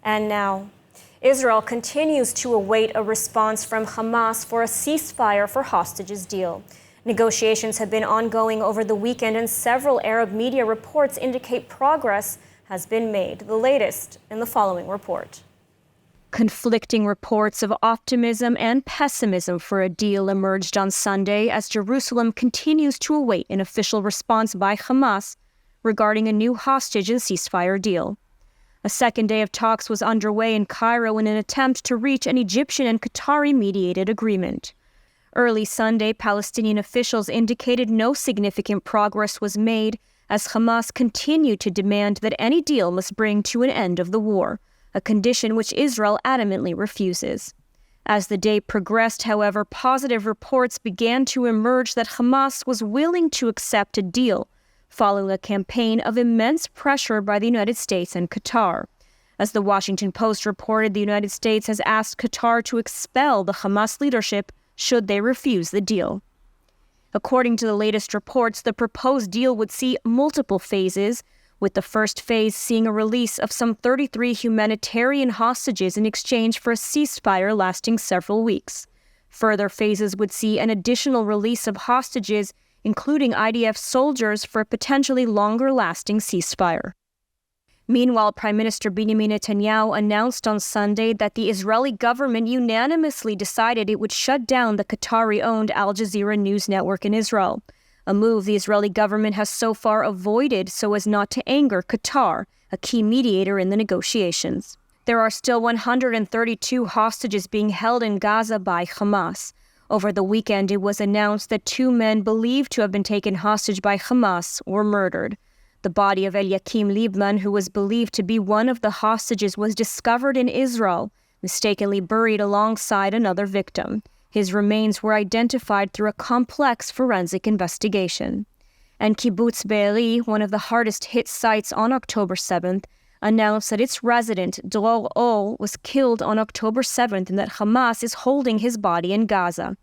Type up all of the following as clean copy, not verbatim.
And now, Israel continues to await a response from Hamas for a ceasefire for hostages deal. Negotiations have been ongoing over the weekend, and several Arab media reports indicate progress has been made. The latest in the following report. Conflicting reports of optimism and pessimism for a deal emerged on Sunday as Jerusalem continues to await an official response by Hamas regarding a new hostage and ceasefire deal. A second day of talks was underway in Cairo in an attempt to reach an Egyptian and Qatari-mediated agreement. Early Sunday, Palestinian officials indicated no significant progress was made as Hamas continued to demand that any deal must bring to an end of the war, a condition which Israel adamantly refuses. As the day progressed, however, positive reports began to emerge that Hamas was willing to accept a deal, following a campaign of immense pressure by the United States and Qatar. As the Washington Post reported, the United States has asked Qatar to expel the Hamas leadership should they refuse the deal. According to the latest reports, the proposed deal would see multiple phases, with the first phase seeing a release of some 33 humanitarian hostages in exchange for a ceasefire lasting several weeks. Further phases would see an additional release of hostages, including IDF soldiers, for a potentially longer-lasting ceasefire. Meanwhile, Prime Minister Benjamin Netanyahu announced on Sunday that the Israeli government unanimously decided it would shut down the Qatari-owned Al Jazeera news network in Israel, a move the Israeli government has so far avoided so as not to anger Qatar, a key mediator in the negotiations. There are still 132 hostages being held in Gaza by Hamas. Over the weekend, it was announced that 2 men believed to have been taken hostage by Hamas were murdered. The body of Eliakim Liebman, who was believed to be one of the hostages, was discovered in Israel, mistakenly buried alongside another victim. His remains were identified through a complex forensic investigation. And Kibbutz Be'eri, one of the hardest-hit sites on October 7th, announced that its resident, Dror Or, was killed on October 7th and that Hamas is holding his body in Gaza.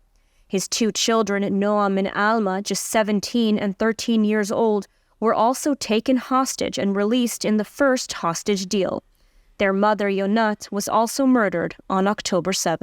His 2 children, Noam and Alma, just 17 and 13 years old, were also taken hostage and released in the first hostage deal. Their mother, Yonat, was also murdered on October 7th.